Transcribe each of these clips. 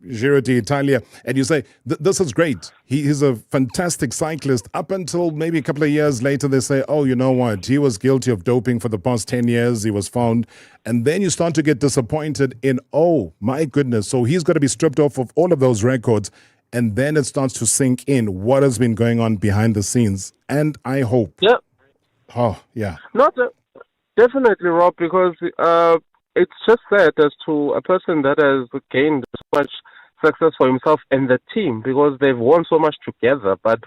Giro d'Italia, and you say, this is great. He's a fantastic cyclist. Up until maybe a couple of years later, they say, oh, you know what? He was guilty of doping for the past 10 years. He was found. And then you start to get disappointed in, oh, my goodness. So he's got to be stripped off of all of those records. And then it starts to sink in what has been going on behind the scenes. And I hope. Yeah. Oh, yeah. Definitely, Rob, because it's just sad as to a person that has gained so much success for himself and the team, because they've won so much together. But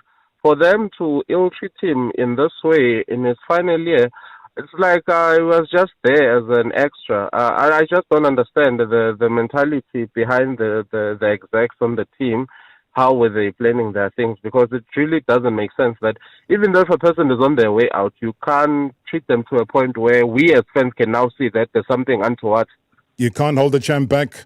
for them to ill-treat him in this way in his final year, it's like I was just there as an extra. I just don't understand the mentality behind the execs on the team. How were they planning their things? Because it really doesn't make sense that even though if a person is on their way out, you can't treat them to a point where we as fans can now see that there's something untoward. You can't hold the champ back.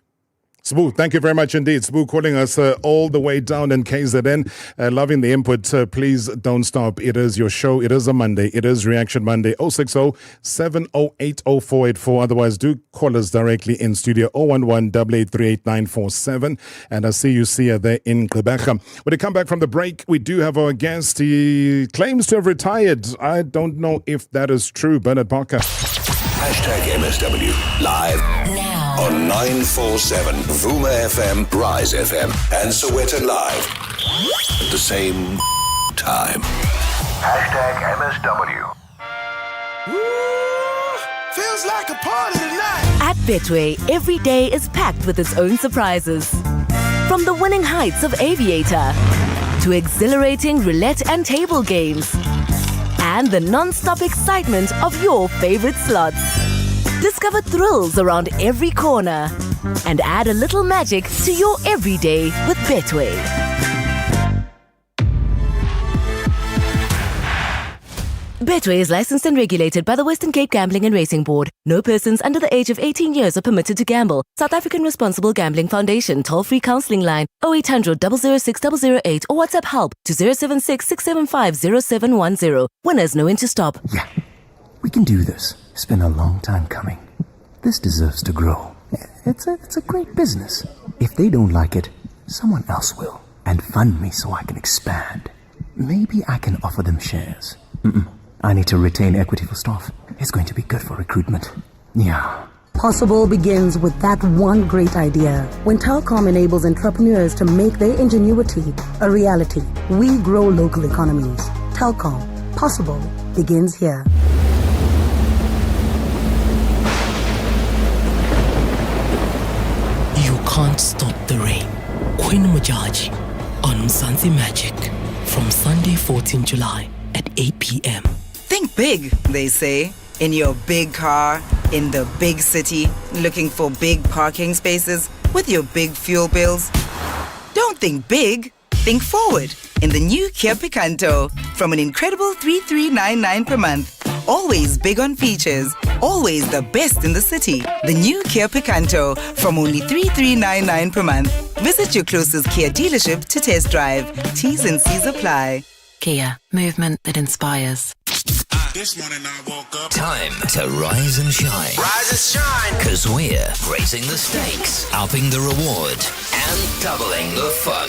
Sbu, thank you very much indeed. Sbu calling us all the way down in KZN. Loving the input. Please don't stop. It is your show. It is a Monday. It is Reaction Monday. 060-708-0484. Otherwise, do call us directly in studio 011-883-8947. And I see you see her there in Quebec. When we come back from the break, we do have our guest. He claims to have retired. I don't know if that is true. Bernard Parker. #MSW live now on 947 Vuma FM, Rise FM, and Sowetan Live at the same time. #MSW. Feels like a party tonight. At Betway, every day is packed with its own surprises. From the winning heights of Aviator to exhilarating roulette and table games, and the non-stop excitement of your favorite slots. Discover thrills around every corner and add a little magic to your everyday with Betway. Betway is licensed and regulated by the Western Cape Gambling and Racing Board. No persons under the age of 18 years are permitted to gamble. South African Responsible Gambling Foundation toll-free counselling line 0800 006 008 or WhatsApp help to 076 675 0710. Winners know when to stop. Yeah, we can do this. It's been a long time coming. This deserves to grow. It's a great business. If they don't like it, someone else will. And fund me so I can expand. Maybe I can offer them shares. I need to retain equity for staff. It's going to be good for recruitment. Yeah. Possible begins with that one great idea. When Telkom enables entrepreneurs to make their ingenuity a reality, we grow local economies. Telkom. Possible begins here. You can't stop the rain. Queen Mujaji on Mzansi Magic from Sunday 14 July at 8 p.m. Think big, they say. In your big car, in the big city, looking for big parking spaces with your big fuel bills. Don't think big, think forward in the new Kia Picanto from an incredible 3,399 per month. Always big on features, always the best in the city. The new Kia Picanto from only 3,399 per month. Visit your closest Kia dealership to test drive. T's and C's apply. Kia, movement that inspires. This morning I woke up. Time to rise and shine. Rise and shine. Because we're raising the stakes, upping the reward, and doubling the fun.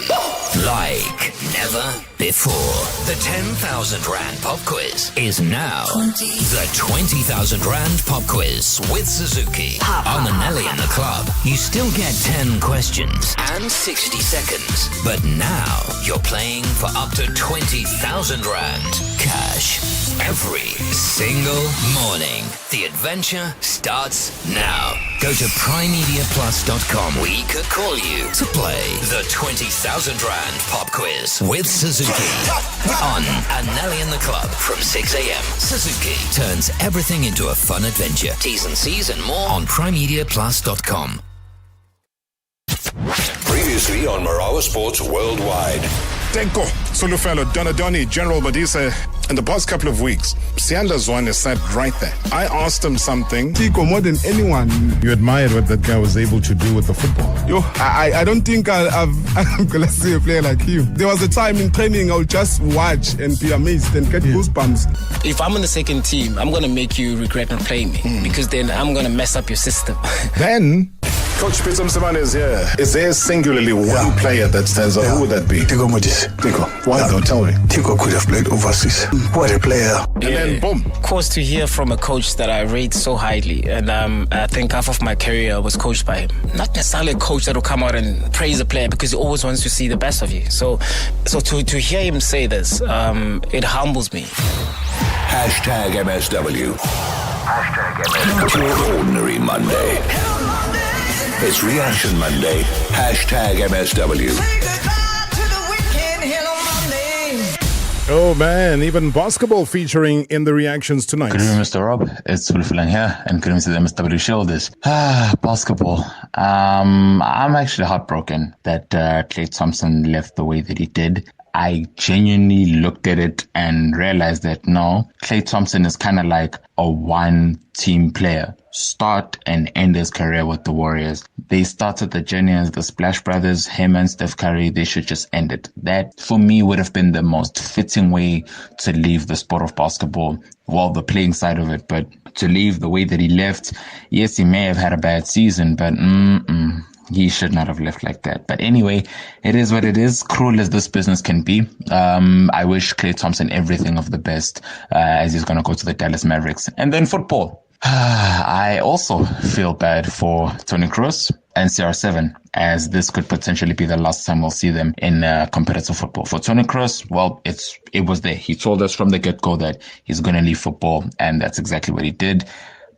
Like never before. The 10,000 Rand Pop Quiz is now the 20,000 Rand Pop Quiz with Suzuki. On the Nelly in the Club, you still get 10 questions and 60 seconds. But now you're playing for up to 20,000 Rand cash every single morning. The adventure starts now. Go to primemediaplus.com. We could call you to play the 20,000 Rand Pop Quiz with Suzuki on Anelli in the Club from 6 a.m. Suzuki turns everything into a fun adventure. T's and C's and more on primemediaplus.com. Previously on Marawa Sports Worldwide. Tenko, Solufelo, Donadoni, General Badisa. In the past couple of weeks, Sianda Zwane sat right there. I asked him something. Tico, more than anyone. You admired what that guy was able to do with the football. I don't think I'm going to see a player like him. There was a time in training I would just watch and be amazed and get goosebumps. If I'm on the second team, I'm going to make you regret not playing me because then I'm going to mess up your system. Then Coach Peter Msimane is here. Is there singularly one player that stands out? Who would that be? Tico Modis. Tico. Why though? Tell me. Tico could have played overseas. What a player. And then boom. Of course, to hear from a coach that I rate so highly, and I think half of my career was coached by him. Not necessarily a coach that will come out and praise a player because he always wants to see the best of you. So to hear him say this, it humbles me. Hashtag MSW. Hashtag MSW. Not your ordinary Monday. It's Reaction Monday. Hashtag MSW. Oh man, even basketball featuring in the reactions tonight. Good evening, Mr. Rob. It's Sulfulang here, and good evening to the MSW shoulders. Basketball. I'm actually heartbroken that Klay Thompson left the way that he did. I genuinely looked at it and realized that no, Klay Thompson is kind of like a one-team player. Start and end his career with the Warriors. They started the journey as the Splash Brothers, him and Steph Curry. They should just end it. That, for me, would have been the most fitting way to leave the sport of basketball. Well, the playing side of it, but to leave the way that he left. Yes, he may have had a bad season, but he should not have left like that. But anyway, it is what it is. Cruel as this business can be. I wish Klay Thompson everything of the best as he's going to go to the Dallas Mavericks. And then football. I also feel bad for Toni Kroos and CR7, as this could potentially be the last time we'll see them in competitive football. For Toni Kroos, well, it was there. He told us from the get-go that he's going to leave football, and that's exactly what he did.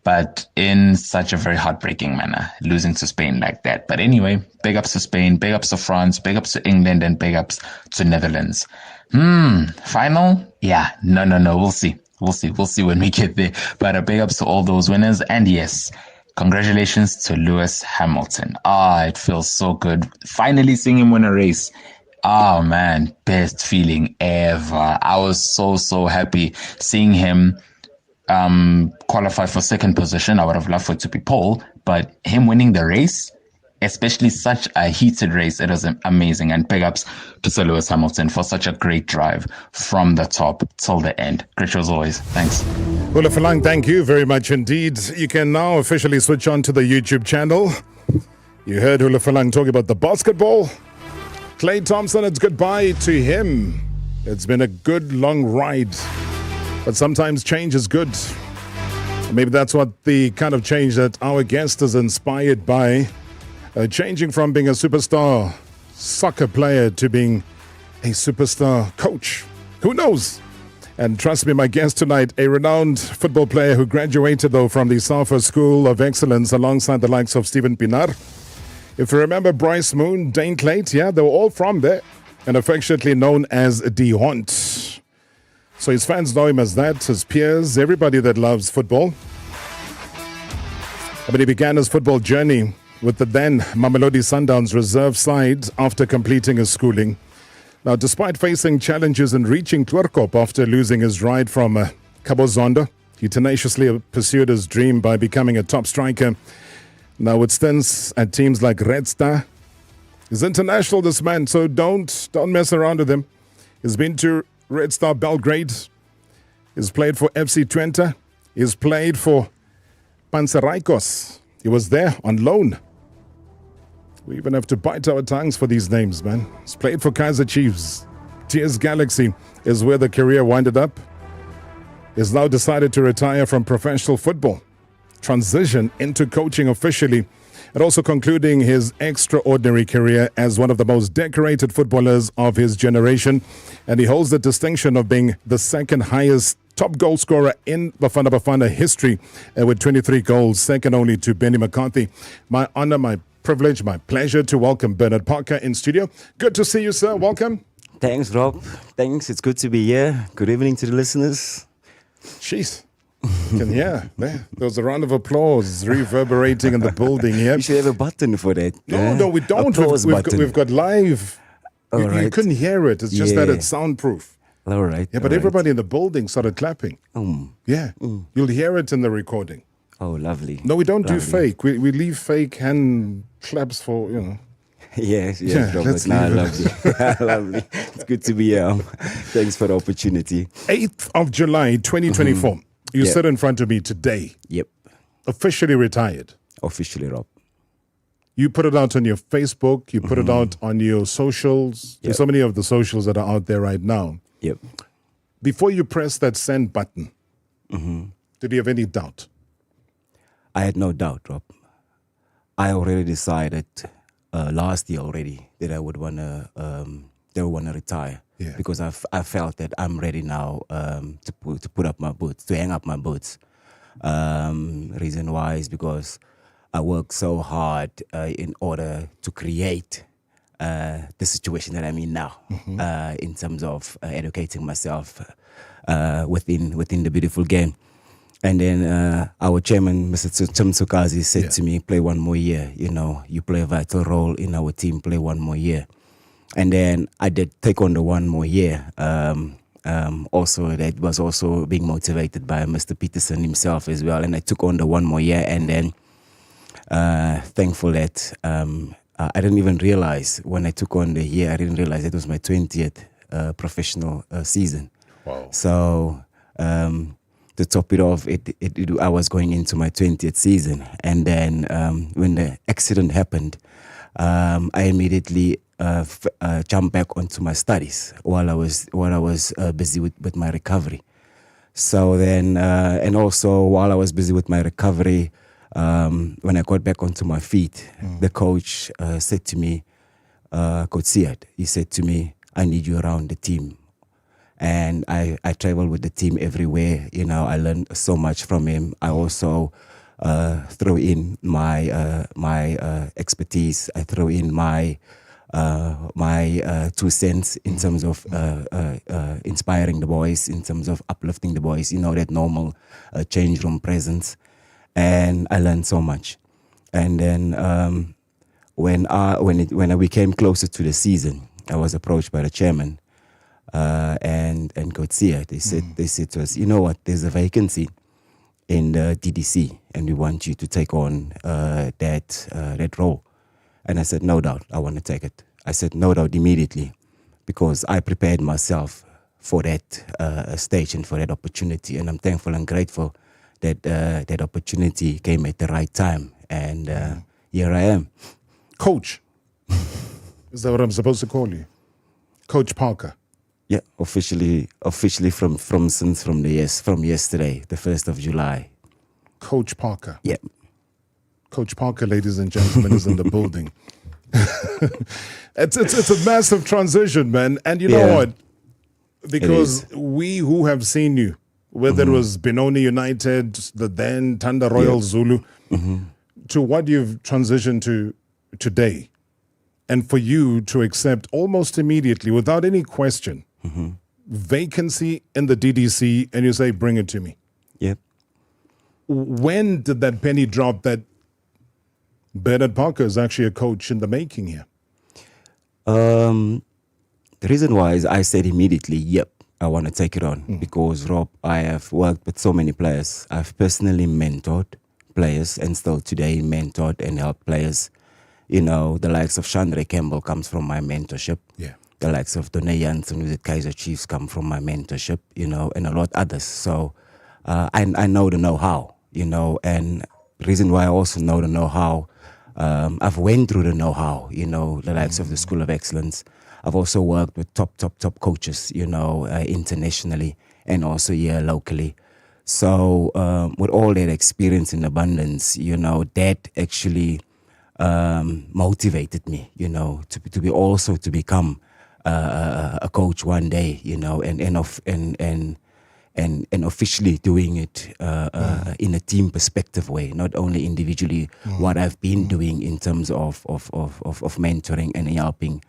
But in such a very heartbreaking manner, losing to Spain like that. But anyway, big ups to Spain, big ups to France, big ups to England, and big ups to Netherlands. Final? Yeah, no, we'll see. We'll see when we get there. But a big ups to all those winners. And yes, congratulations to Lewis Hamilton. It feels so good. Finally seeing him win a race. Oh man, best feeling ever. I was so happy seeing him qualify for second position. I would have loved for it to be pole, but him winning the race, especially such a heated race, it was amazing. And big ups to Sir Lewis Hamilton for such a great drive from the top till the end. Great show as always. Thanks. Ulufalang, thank you very much indeed. You can now officially switch on to the YouTube channel. You heard Ulufalang talking about the basketball. Klay Thompson, it's goodbye to him. It's been a good long ride, but sometimes change is good. Maybe that's what the kind of change that our guest is inspired by. Changing from being a superstar soccer player to being a superstar coach. Who knows? And trust me, my guest tonight, a renowned football player who graduated, though, from the Safa School of Excellence alongside the likes of Stephen Pinar. If you remember Bryce Moon, Dane Clayt, yeah, they were all from there and affectionately known as D Hont. So his fans know him as that, his peers, everybody that loves football. But he began his football journey with the then Mamelodi Sundowns reserve side after completing his schooling. Now, despite facing challenges in reaching Twerkop after losing his ride from Cabo Zondo, he tenaciously pursued his dream by becoming a top striker. Now, with stints at teams like Red Star, he's international, this man, so don't mess around with him. He's been to Red Star Belgrade. He's played for FC Twente. He's played for Panserraikos. He was there on loan. We even have to bite our tongues for these names, man. He's played for Kaizer Chiefs. TS Galaxy is where the career winded up. He's now decided to retire from professional football, transition into coaching officially, and also concluding his extraordinary career as one of the most decorated footballers of his generation. And he holds the distinction of being the second highest top goal scorer in Bafana Bafana history with 23 goals, second only to Benny McCarthy. My honor, my privilege, my pleasure to welcome Bernard Parker in studio. Good to see you, sir. Welcome. Thanks, Rob. Thanks. It's good to be here. Good evening to the listeners. Jeez. You can hear. There was a round of applause reverberating in the building here. You should have a button for that. No, we don't. We've got live. You couldn't hear it. It's just that it's soundproof. All right. Yeah, but everybody in the building started clapping. Yeah. You'll hear it in the recording. Oh, lovely. No, we don't do fake. We leave fake hand claps for, Yes, Robert. Lovely. It's good to be here. Thanks for the opportunity. 8th of July, 2024. You sit in front of me today. Yep. Officially retired. Officially, Rob. You put it out on your Facebook, you put it out on your socials. There's so many of the socials that are out there right now. Yep. Before you press that send button, did you have any doubt? I had no doubt, Rob. I already decided last year already that I would wanna retire because I felt that I'm ready now to put up my boots, to hang up my boots. Reason why is because I worked so hard in order to create the situation that I'm in now, in terms of educating myself within the beautiful game. And then our chairman, Mr. Tsukazi, said to me, play one more year. You know, you play a vital role in our team, play one more year. And then I did take on the one more year. Also, that was also being motivated by Mr. Peterson himself as well. And I took on the one more year, and then thankful that I didn't even realize when I took on the year, I didn't realize it was my 20th professional season. Wow. So to top it off, I was going into my 20th season. And then when the accident happened, I immediately jumped back onto my studies while I was busy with my recovery. So then, and also while I was busy with my recovery, when I got back onto my feet, the coach said to me, Coach Siad, he said to me, I need you around the team. And I traveled with the team everywhere. You know, I learned so much from him. I also throw in my expertise. I throw in my 2 cents in terms of inspiring the boys, in terms of uplifting the boys. You know, that normal change room presence. And I learned so much. And then when we came closer to the season, I was approached by the chairman and Coach Sia. They said to us, you know what? There's a vacancy in the DDC, and we want you to take on that role. And I said, no doubt, I want to take it. I said, no doubt immediately, because I prepared myself for that stage and for that opportunity. And I'm thankful and grateful that that opportunity came at the right time. And here I am. Coach. Is that what I'm supposed to call you? Coach Parker. Yeah, officially from yesterday, the 1st of July. Coach Parker. Yeah. Coach Parker, ladies and gentlemen, is in the building. It's a massive transition, man. And you know what? Because we who have seen you, whether it was Benoni United, the then Tanda Royal Zulu, to what you've transitioned to today, and for you to accept almost immediately, without any question, vacancy in the DDC, and you say, bring it to me. Yep. When did that penny drop that Bernard Parker is actually a coach in the making here? The reason why is I said immediately, yep, I want to take it on. Because, Rob, I have worked with so many players. I've personally mentored players and still today mentored and helped players. You know, the likes of Chandra Campbell comes from my mentorship. Yeah. The likes of Done Jansen with the Kaiser Chiefs come from my mentorship, you know, and a lot others. So I know the know-how, you know, and the reason why I also know the know-how, I've went through the know-how, you know, the likes of the School of Excellence. I've also worked with top coaches, you know, internationally and also here locally. So with all that experience in abundance, you know, that actually motivated me, you know, to become a coach one day, you know, and officially doing it in a team perspective way, not only individually. What I've been doing in terms of mentoring and helping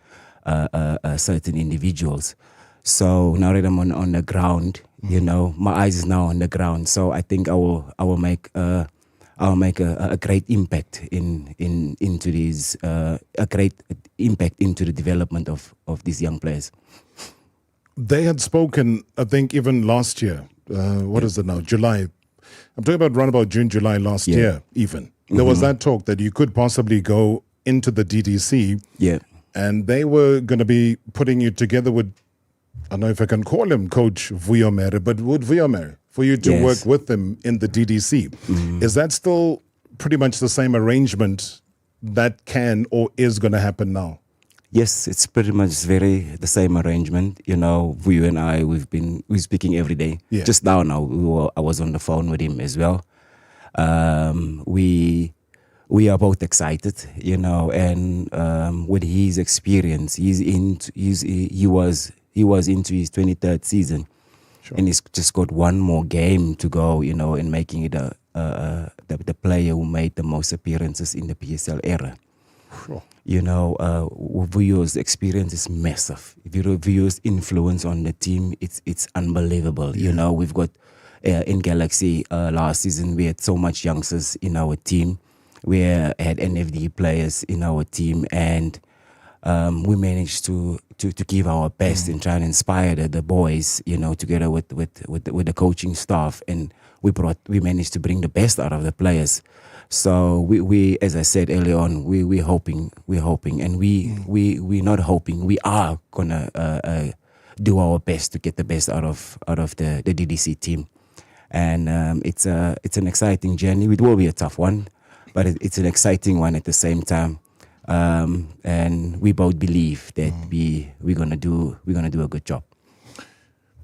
certain individuals. So now that I'm on the ground, you know, my eyes is now on the ground. So I think I will make a great impact into these a great impact into the development of these young players. They had spoken, I think, even last year. What is it now? July. I'm talking about around about June, July last year, even. There was that talk that you could possibly go into the DDC. Yeah. And they were going to be putting you together with, I don't know if I can call him Coach Vuyomer, but with Vuyomer, for you to work with them in the DDC. Is that still pretty much the same arrangement that can or is going to happen now? Yes, it's pretty much the same arrangement. You know, you and I, we're speaking every day. Yeah. Just now, I was on the phone with him as well. We are both excited, you know, and with his experience, he was into his 23rd season, and he's just got one more game to go, you know, in making it the player who made the most appearances in the PSL era. Sure. You know, Vuyo's experience is massive. Vuyo's influence on the team, it's unbelievable. Yeah. You know, we've got in Galaxy last season, we had so much youngsters in our team. We had NFD players in our team, and we managed to give our best and try and inspire the boys, you know, together with the coaching staff, and we managed to bring the best out of the players. So we as I said earlier on, we're hoping, and we're not hoping, we are gonna do our best to get the best out of the DDC team, and it's an exciting journey. It will be a tough one, but it's an exciting one at the same time. And we both believe that we're gonna do a good job.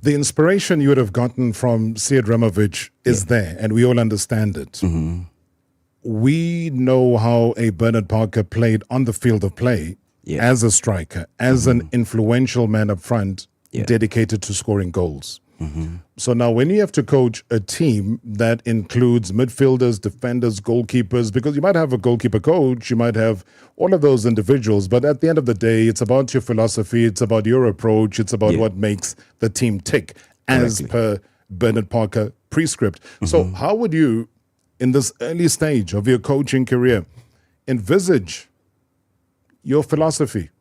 The inspiration you would have gotten from Sead Ramovic is there, and we all understand it. Mm-hmm. We know how a Bernard Parker played on the field of play as a striker, as an influential man up front, dedicated to scoring goals. So now when you have to coach a team that includes midfielders, defenders, goalkeepers, because you might have a goalkeeper coach, you might have all of those individuals, but at the end of the day, it's about your philosophy, it's about your approach, it's about what makes the team tick, as per Bernard Parker prescript. So how would you, in this early stage of your coaching career, envisage your philosophy?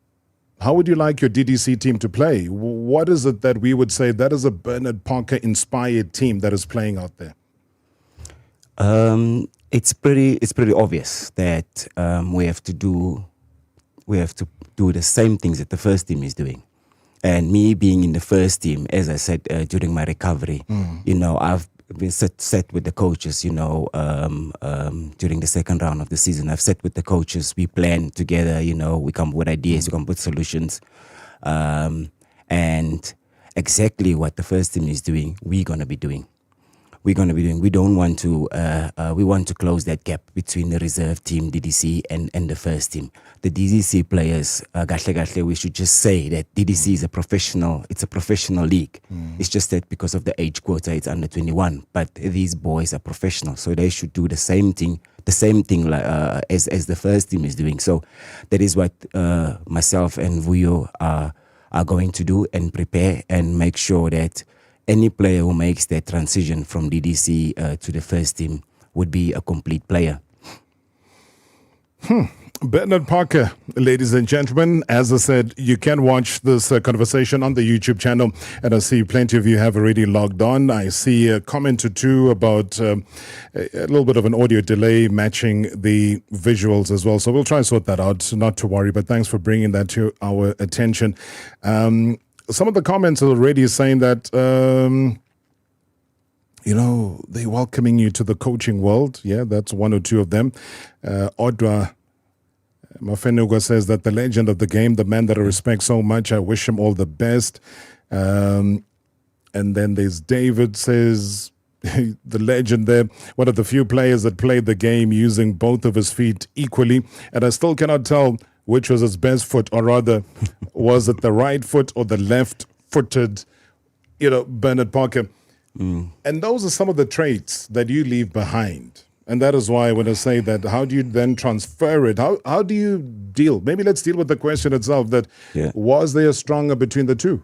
How would you like your DDC team to play? What is it that we would say that is a Bernard Parker-inspired team that is playing out there? It's pretty obvious that we have to do the same things that the first team is doing. And me being in the first team, as I said during my recovery, you know, I've been set with the coaches, you know, during the second round of the season. I've sat with the coaches, we plan together, you know, we come up with ideas, we come up with solutions. And exactly what the first team is doing, we're going to be doing. We don't want to, we want to close that gap between the reserve team, DDC, and the first team. The DDC players, we should just say that DDC is it's a professional league. It's just that because of the age quota, it's under 21. But these boys are professional, so they should do the same thing like, as the first team is doing. So that is what myself and Vuyo are going to do, and prepare and make sure that any player who makes that transition from DDC to the first team would be a complete player. Bernard Parker, ladies and gentlemen, as I said, you can watch this conversation on the YouTube channel, and I see plenty of you have already logged on. I see a comment or two about a little bit of an audio delay matching the visuals as well, so we'll try and sort that out, not to worry, but thanks for bringing that to our attention. Some of the comments are already saying that, you know, they're welcoming you to the coaching world. Yeah, that's one or two of them. Odwa Mafenuga says that the legend of the game, the man that I respect so much, I wish him all the best. And then there's David says, the legend there, one of the few players that played the game using both of his feet equally. And I still cannot tell which was his best foot, or rather, was it the right foot or the left-footed, you know, Bernard Parker. And those are some of the traits that you leave behind. And that is why when I say that, how do you then transfer it? How do you deal? Maybe let's deal with the question itself, that was there a stronger between the two,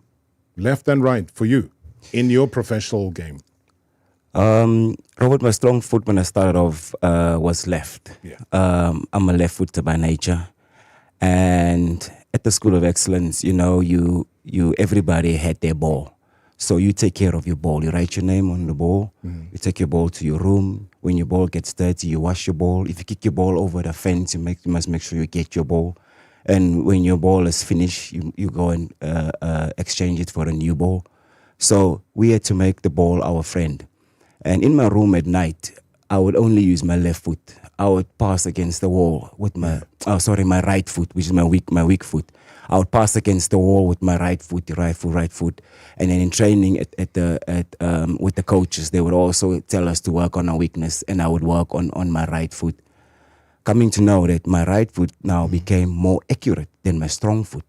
left and right, for you in your professional game? Robert, my strong foot when I started off was left. I'm a left footer by nature. And at the School of Excellence, you know, everybody had their ball. So you take care of your ball. You write your name on the ball. You take your ball to your room. When your ball gets dirty, you wash your ball. If you kick your ball over the fence, you must make sure you get your ball. And when your ball is finished, you go and exchange it for a new ball. So we had to make the ball our friend. And in my room at night, I would only use my left foot. I would pass against the wall with my right foot, which is my weak foot. I would pass against the wall with my right foot, right foot, and then in training with the coaches, they would also tell us to work on our weakness, and I would work on my right foot. Coming to know that my right foot now became more accurate than my strong foot.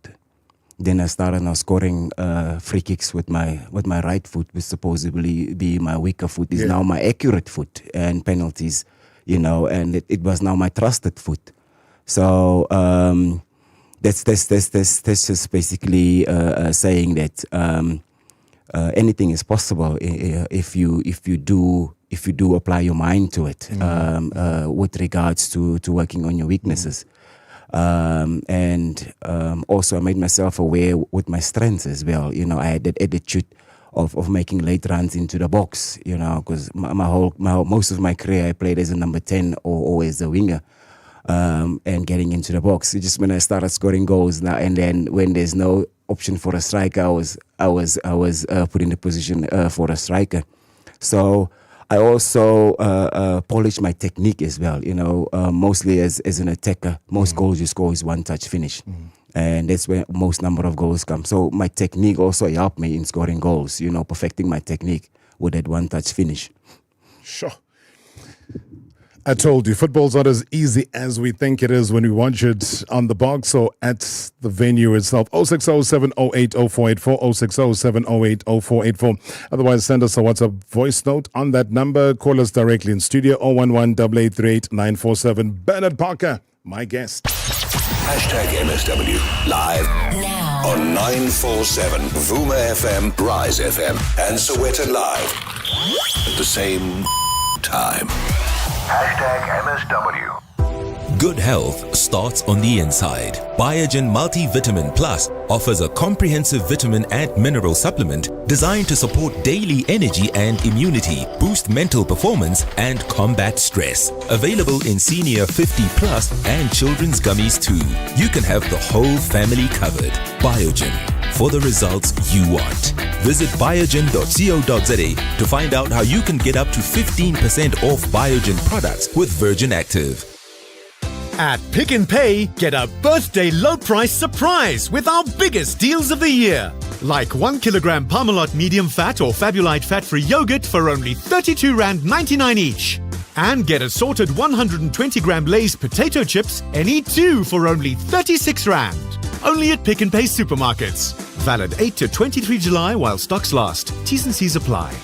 Then I started now scoring free kicks with my right foot, which supposedly be my weaker foot, is now my accurate foot, and penalties, and it was now my trusted foot. So that's just basically saying that anything is possible if you do apply your mind to it, with regards to working on your weaknesses. And also I made myself aware with my strengths as well. I had that attitude of making late runs into the box, because most of my career I played as a number 10 or as a winger, and getting into the box. It's just when I started scoring goals now, and then when there's no option for a striker, I was put in the position for a striker. So I also polish my technique as well, mostly as an attacker. Most goals you score is one-touch finish. And that's where most number of goals come. So my technique also helped me in scoring goals, perfecting my technique with that one-touch finish. Sure. I told you, football's not as easy as we think it is when we watch it on the box or at the venue itself. 0607080484, 0607080484. Otherwise, send us a WhatsApp voice note on that number. Call us directly in studio, 011-883-947. Bernard Parker, my guest. Hashtag MSW live now on 947 Vuma FM, Rise FM, and Soweto Live at the same time. Hashtag MSW. Good health starts on the inside. Biogen Multivitamin Plus offers a comprehensive vitamin and mineral supplement designed to support daily energy and immunity, boost mental performance, and combat stress. Available in senior 50 plus and children's gummies too. You can have the whole family covered. Biogen, for the results you want. Visit biogen.co.za to find out how you can get up to 15% off Biogen products with Virgin Active. At Pick n Pay, get a birthday low price surprise with our biggest deals of the year. Like 1 kilogram Parmalat medium fat or Fabulite fat-free yogurt for only R32.99 each. And get assorted 120 gram Lay's potato chips, any two for only R36. Only at Pick n Pay supermarkets. Valid 8 to 23 July while stocks last. T's and C's apply.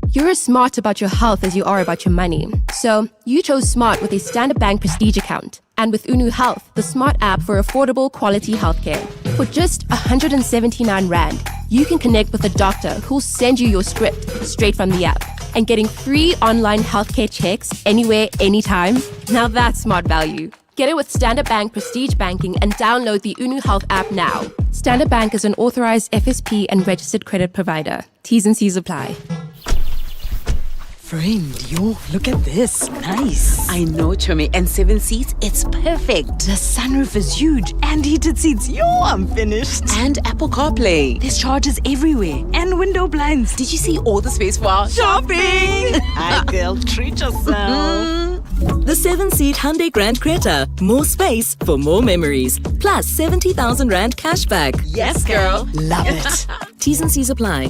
You're as smart about your health as you are about your money. So, you chose smart with a Standard Bank Prestige account. And with Unu Health, the smart app for affordable quality healthcare. For just R179, you can connect with a doctor who'll send you your script straight from the app. And getting free online healthcare checks anywhere, anytime. Now that's smart value. Get it with Standard Bank Prestige Banking and download the Unu Health app now. Standard Bank is an authorized FSP and registered credit provider. T's and C's apply. Friend, look at this. Nice. I know, Chomi. And 7 seats, it's perfect. The sunroof is huge. And heated seats. I'm finished. And Apple CarPlay. There's chargers everywhere. And window blinds. Did you see all the space for our shopping? Hi, girl. Treat yourself. The 7-seat Hyundai Grand Creta. More space for more memories. Plus 70,000 Rand cashback. Yes, girl. Love it. T's and C's apply.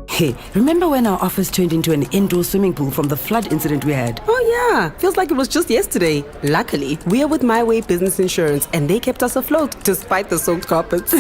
Hey, remember when our office turned into an indoor swimming pool from the flood incident we had? Oh yeah, feels like it was just yesterday. Luckily, we are with My Way Business Insurance and they kept us afloat despite the soaked carpets.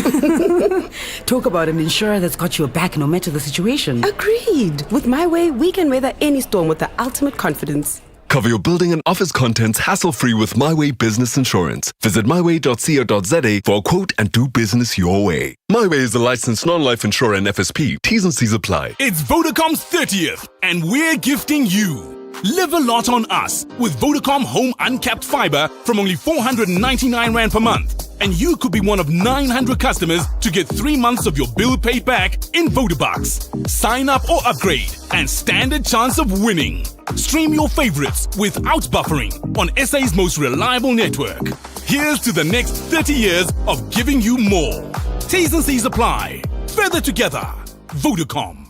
Talk about an insurer that's got your back no matter the situation. Agreed. With My Way, we can weather any storm with the ultimate confidence. Cover your building and office contents hassle-free with MyWay Business Insurance. Visit myway.co.za for a quote and do business your way. MyWay is a licensed non-life insurer and FSP. T's and C's apply. It's Vodacom's 30th, and we're gifting you. Live a lot on us with Vodacom Home Uncapped Fiber from only R499 per month. And you could be one of 900 customers to get 3 months of your bill paid back in Vodabucks. Sign up or upgrade and stand a chance of winning. Stream your favorites without buffering on SA's most reliable network. Here's to the next 30 years of giving you more. T's and C's apply. Further together. Vodacom.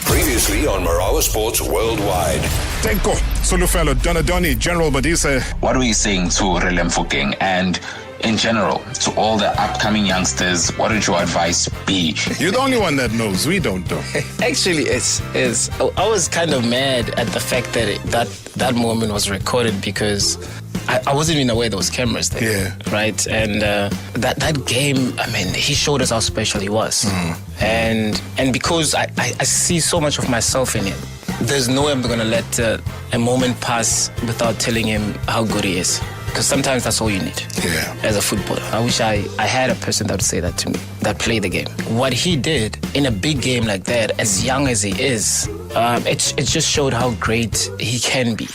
Previous Previously on Marawa Sports Worldwide. Tenko, Solufelo, Donadoni, General Madisa. What are we saying to Relem Fokeng and in general to all the upcoming youngsters? What would your advice be? You're the only one that knows. We don't know. Actually, I was kind of mad at the fact that moment was recorded because I wasn't even aware there was cameras there. Yeah. Right? And that game, I mean, he showed us how special he was. And because I see so much of myself in him, there's no way I'm going to let a moment pass without telling him how good he is. Because sometimes that's all you need as a footballer. I wish I had a person that would say that to me, that played the game. What he did in a big game like that, as young as he is, it just showed how great he can be.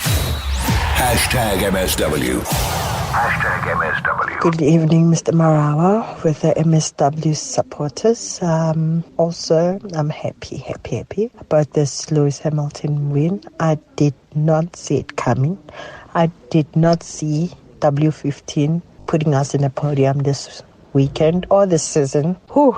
#MSW. #MSW. Good evening, Mr. Marawa, with the MSW supporters. Also, I'm happy about this Lewis Hamilton win. I did not see it coming. I did not see W15 putting us in a podium this weekend or this season. Whew,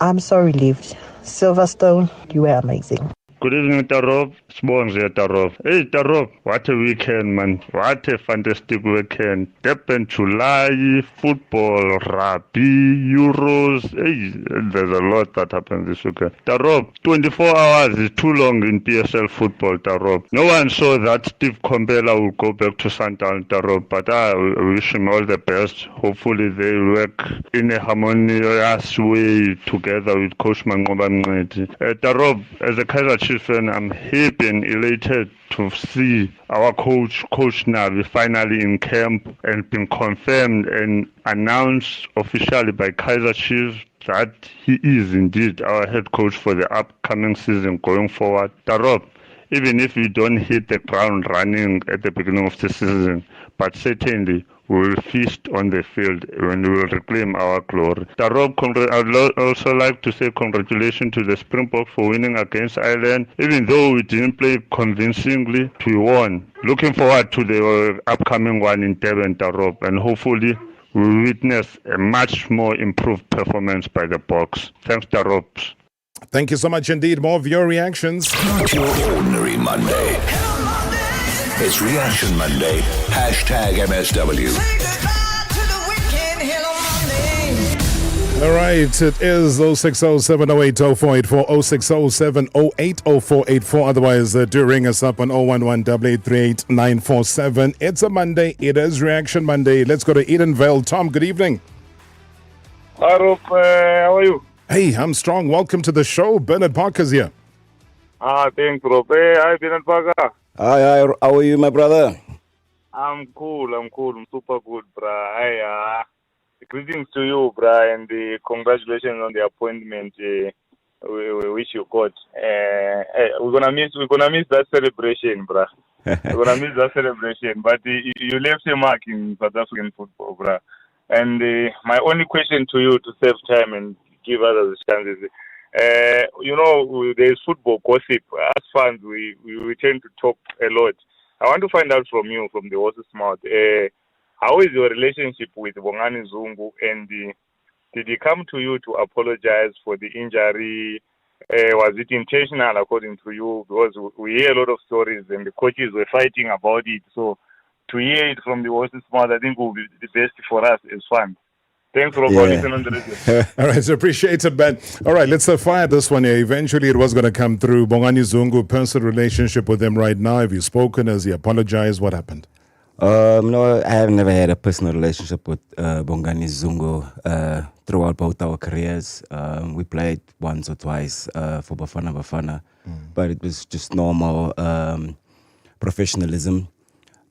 I'm so relieved. Silverstone, you were amazing. Good evening, Tarov. Sbongs here, Tarov. Hey, Tarov, what a weekend, man. What a fantastic weekend. Depend July, football, rugby, Euros. Hey, there's a lot that happened this weekend. Tarov, 24 hours is too long in PSL football, Tarov. No one saw that Steve Kombela will go back to Santal, Tarov, but I wish him all the best. Hopefully they work in a harmonious way together with Coach Mangoba Mncedi. Tarov, as a Kaizer Chiefs fan, I'm happy and elated to see our coach Navi, finally in camp and been confirmed and announced officially by Kaizer Chiefs that he is indeed our head coach for the upcoming season going forward. Tarop, even if we don't hit the ground running at the beginning of the season, but certainly we will feast on the field when we will reclaim our glory. Tarob, I'd also like to say congratulations to the Springboks for winning against Ireland. Even though we didn't play convincingly, we won. Looking forward to the upcoming one in Durban, Tarob, and hopefully we witness a much more improved performance by the Boks. Thanks, Tarob. Thank you so much indeed. More of your reactions. Not your ordinary Monday. It's Reaction Monday. #MSW. All right, it is 0607080484, 0607080484. Otherwise, do ring us up on 011-888-947. It's a Monday. It is Reaction Monday. Let's go to Edenvale. Tom, good evening. Hi, Rob. How are you? Hey, I'm strong. Welcome to the show. Bernard Parker's here. Thanks, Rob. Hey, hi, Bernard Parker. Hi, how are you, my brother? I'm cool. I'm super good, bruh. Hi, greetings to you, bruh, and congratulations on the appointment which you got. We're gonna miss that celebration, bruh. We're gonna miss that celebration, but you left a mark in South African football, bruh. And my only question to you, to save time and give others a chance, is there's football gossip. As fans, we tend to talk a lot. I want to find out from you, from the horse's mouth, how is your relationship with Bongani Zungu, and did he come to you to apologize for the injury? Was it intentional, according to you? Because we hear a lot of stories and the coaches were fighting about it. So to hear it from the horse's mouth, I think will be the best for us as fans. Thanks for listening on the radio. All right, so appreciate it, Ben. All right, let's fire this one here. Eventually, it was going to come through. Bongani Zungu, personal relationship with him right now. Have you spoken? Has he apologized? What happened? No, I have never had a personal relationship with Bongani Zungu throughout both our careers. We played once or twice for Bafana, but it was just normal professionalism.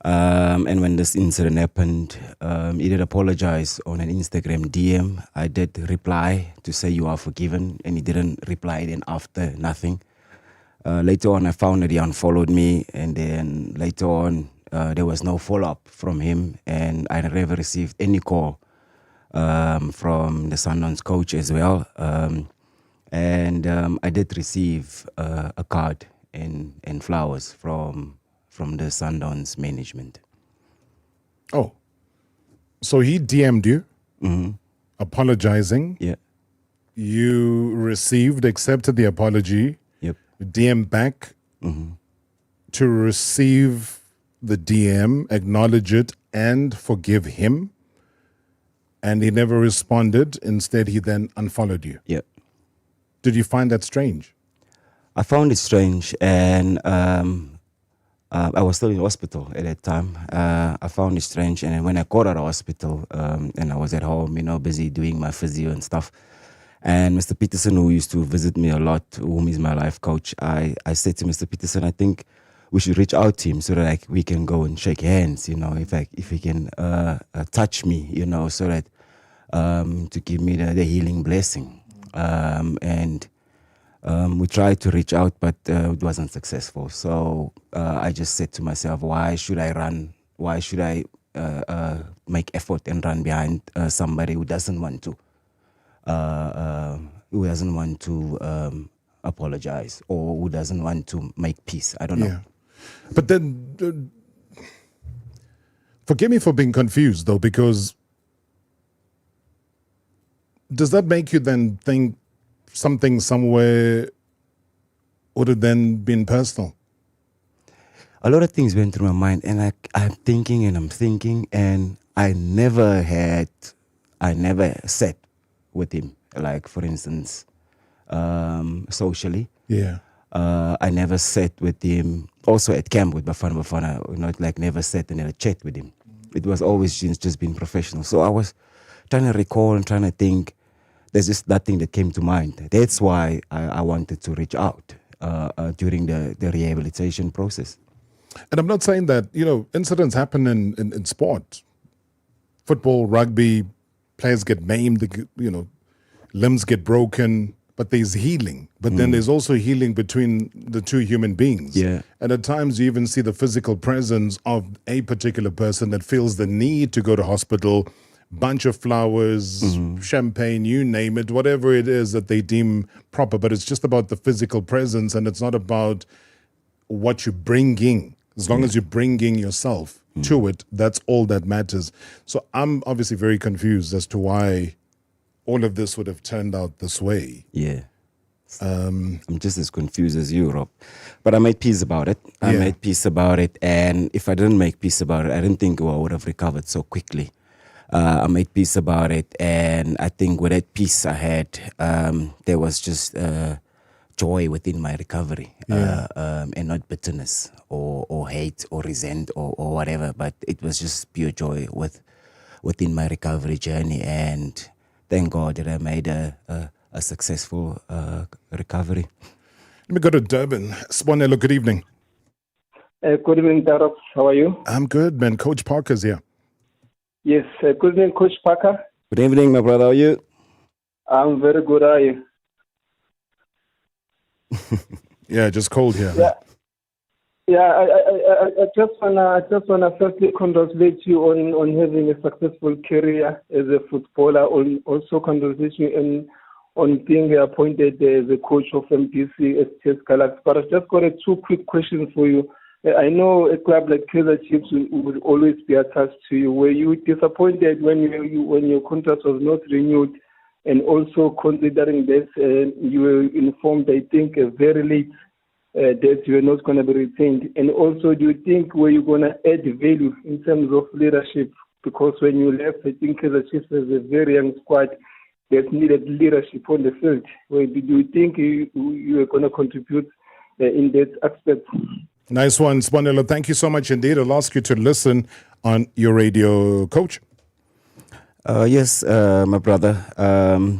And when this incident happened, he did apologize on an Instagram DM. I did reply to say you are forgiven, and he didn't reply then after, nothing. Later on, I found that he unfollowed me, and then later on, there was no follow-up from him, and I never received any call from the Sundowns coach as well. And I did receive a card and flowers from the Sundowns management. Oh, so he DM'd you, apologizing. Yeah. You accepted the apology. Yep. DM back to receive the DM, acknowledge it, and forgive him. And he never responded. Instead, he then unfollowed you. Yeah. Did you find that strange? I found it strange, and I was still in hospital at that time. I found it strange, and when I got out of hospital, and I was at home, busy doing my physio and stuff, and Mr. Peterson, who used to visit me a lot, whom is my life coach, I said to Mr. Peterson, I think we should reach out to him so that we can go and shake hands, if he can touch me, so that to give me the healing blessing. And we tried to reach out, but it wasn't successful. So I just said to myself, why should I run? Why should I make effort and run behind somebody who doesn't want to apologize, or who doesn't want to make peace? I don't know. Yeah. But then, forgive me for being confused, though, because does that make you then think something somewhere would have then been personal? A lot of things went through my mind, and I'm thinking, and I never sat with him, like, for instance, socially. Yeah. I never sat with him, also at camp with Bafana, never sat and had a chat with him. It was always just being professional. So I was trying to recall and trying to think. There's just that thing that came to mind. That's why I wanted to reach out during the rehabilitation process. And I'm not saying that, incidents happen in sport. Football, rugby, players get maimed, limbs get broken, but there's healing. But then there's also healing between the two human beings. Yeah. And at times you even see the physical presence of a particular person that feels the need to go to hospital, bunch of flowers, champagne, you name it, whatever it is that they deem proper. But it's just about the physical presence, and it's not about what you're bringing. As long as you're bringing yourself to it, that's all that matters. So I'm obviously very confused as to why all of this would have turned out this way. Yeah. I'm just as confused as you, Rob. But I made peace about it. I made peace about it. And if I didn't make peace about it, I didn't think I would have recovered so quickly. I made peace about it. And I think with that peace I had, there was just joy within my recovery, and not bitterness or hate or resent or whatever. But it was just pure joy within my recovery journey. And thank God that I made a successful recovery. Let me go to Durban. Sponello, good evening. Good evening, Darok. How are you? I'm good, man. Coach Parker's here. Yes, good evening, Coach Parker. Good evening, my brother. How are you? I'm very good. How are you? Yeah, just cold here. I just wanna firstly congratulate you on having a successful career as a footballer. Also congratulate you on being appointed as a coach of MPC STS Galaxy. But I've just got two quick questions for you. I know a club like Kaizer Chiefs will always be attached to you. Were you disappointed when your contract was not renewed? And also considering this, you were informed, I think, very late that you were not going to be retained. And also, do you think were you going to add value in terms of leadership? Because when you left, I think Kaizer Chiefs was a very young squad that needed leadership on the field. Well, do you think you were going to contribute in that aspect? Nice one, Sponello. Thank you so much indeed. I'll ask you to listen on your radio, Coach. Yes, my brother.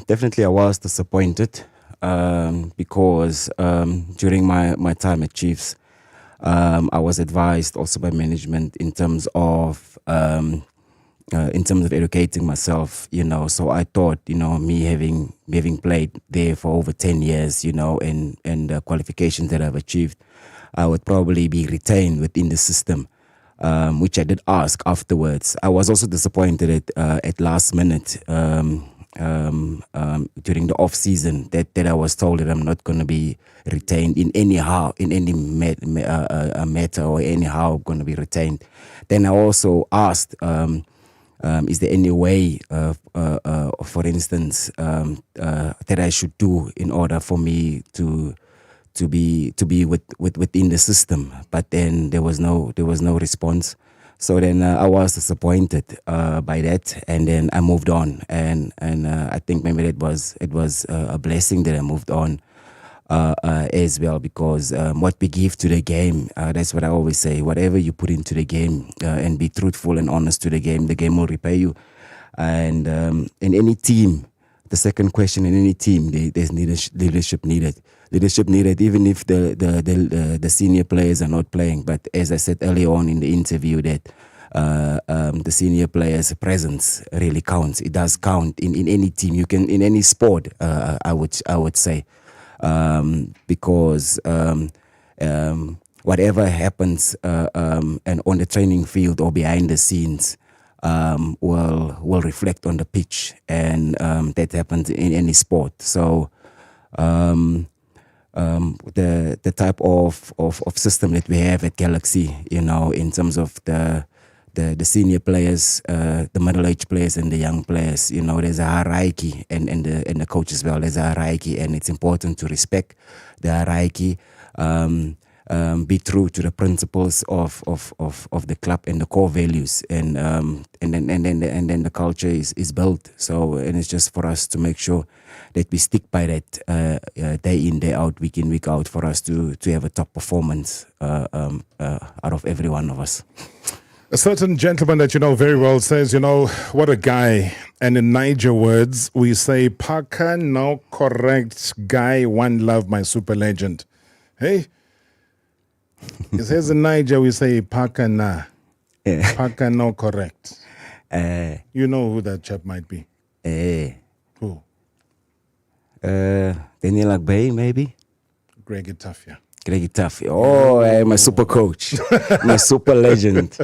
Definitely I was disappointed because during my time at Chiefs, I was advised also by management in terms of educating myself, so I thought, me having played there for over 10 years, and the qualifications that I've achieved, I would probably be retained within the system. Which I did ask afterwards. I was also disappointed at last minute during the off season that I was told that I'm not going to be retained in any matter or anyhow going to be retained. Then I also asked, is there any way, for instance, that I should do in order for me to to be within the system, but then there was no response. So then I was disappointed by that, and then I moved on, and I think maybe it was a blessing that I moved on as well, because what we give to the game, that's what I always say. Whatever you put into the game, and be truthful and honest to the game will repay you. And in any team, the second question, in any team, there's leadership needed. Leadership needed, even if the senior players are not playing. But as I said earlier on in the interview, that the senior players' presence really counts. It does count in any team. You can, in any sport, I would say, because whatever happens and on the training field or behind the scenes will reflect on the pitch, and that happens in any sport. So the type of system that we have at Galaxy, in terms of the senior players, the middle-aged players, and the young players, there's a hierarchy, and the coach as well. There's a hierarchy, and it's important to respect the hierarchy. Be true to the principles of the club and the core values, and then the culture is built. So, and it's just for us to make sure that we stick by that day in, day out, week in, week out, for us to have a top performance out of every one of us. A certain gentleman that you know very well says, what a guy. And in Niger words, we say, Parker, no correct guy, one love, my super legend. Hey? It says in Niger, we say, Parker na. Yeah. Parker no correct. You know who that chap might be? Who? Daniel Agbe, maybe? Greggy Tafia. Greggy Tafia. Oh, my super coach. My super legend.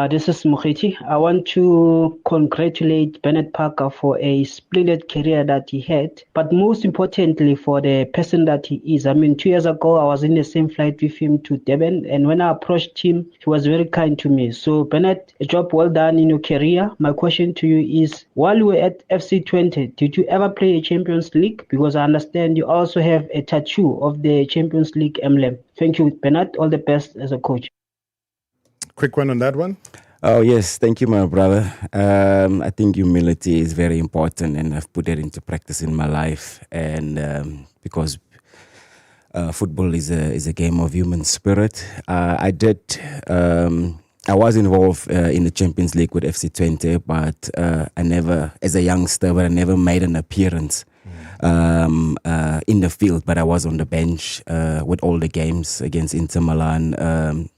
This is Mukhiti. I want to congratulate Bernard Parker for a splendid career that he had, but most importantly for the person that he is. 2 years ago, I was in the same flight with him to Durban, and when I approached him, he was very kind to me. So, Bernard, a job well done in your career. My question to you is, while you were at FC20, did you ever play a Champions League? Because I understand you also have a tattoo of the Champions League emblem. Thank you, Bernard. All the best as a coach. Quick one on that one. Oh, yes. Thank you, my brother. I think humility is very important, and I've put that into practice in my life. And because football is a game of human spirit, I was involved in the Champions League with FC20, but I never, as a youngster, I never made an appearance in the field. But I was on the bench with all the games against Inter Milan,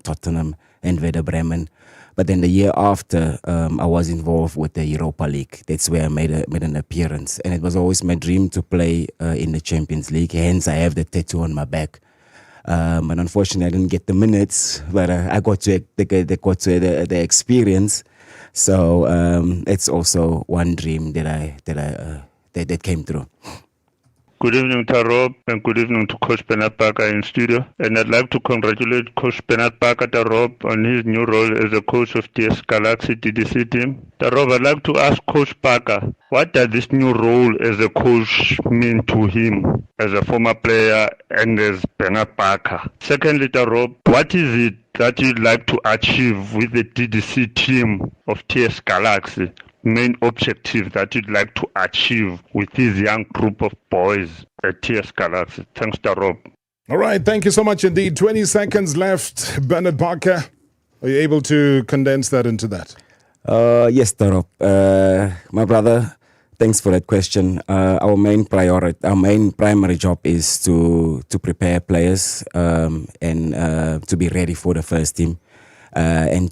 Tottenham, and Werder Bremen. But then the year after, I was involved with the Europa League. That's where I made an appearance. And it was always my dream to play in the Champions League. Hence, I have the tattoo on my back. But unfortunately, I didn't get the minutes. But I got to the experience. So it's also one dream that came true. Good evening, Tarob, and good evening to Coach Bernard Parker in studio. And I'd like to congratulate Coach Bernard Parker, Tarob, on his new role as a coach of TS Galaxy DDC team. Tarob, I'd like to ask Coach Parker, what does this new role as a coach mean to him as a former player and as Bernard Parker? Secondly, Tarob, what is it that you'd like to achieve with the DDC team of TS Galaxy? Main objective that you'd like to achieve with this young group of boys at TS Galaxy? Thanks, Tarob. All right, thank you so much indeed. 20 seconds left. Bernard Parker, are you able to condense that into that? Yes, Tarob. My brother, thanks for that question. Our main primary job is to prepare players and to be ready for the first team. And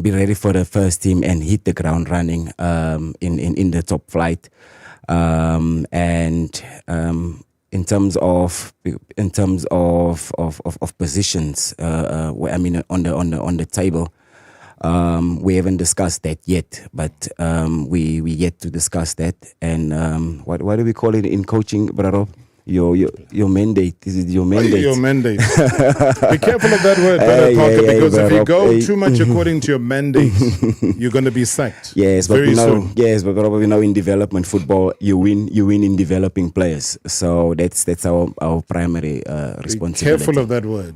be ready for the first team and hit the ground running in the top flight. And in terms of positions, on the table, we haven't discussed that yet, but we yet to discuss that. And what do we call it in coaching, Braro? your mandate. Is it your mandate? Your mandate. Be careful of that word, Bernard Parker, because if you go too much according to your mandate, you're going to be sacked. Yes, but very soon. Yes, but we know in development football, you win in developing players. So that's our primary responsibility. Be careful of that word.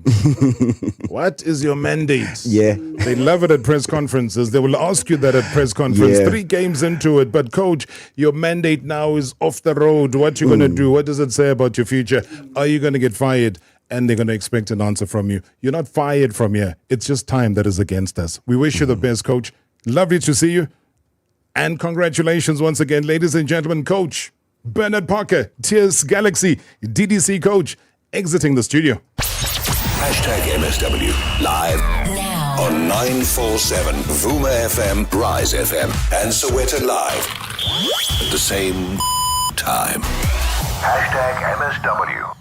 What is your mandate? Yeah. They love it at press conferences. They will ask you that at press conference. Yeah. 3 games into it, but coach, your mandate now is off the road. What you going to do? What does it say about your future? Are you going to get fired? And they're going to expect an answer from you. You're not fired from here. It's just time that is against us. We wish you the best, coach. Lovely to see you. And congratulations once again, ladies and gentlemen, Coach Bernard Parker, Tears Galaxy, DDC coach, exiting the studio. #MSW live now on 947 Vuma FM, Rise FM, and Soweto Live at the same time. #MSW.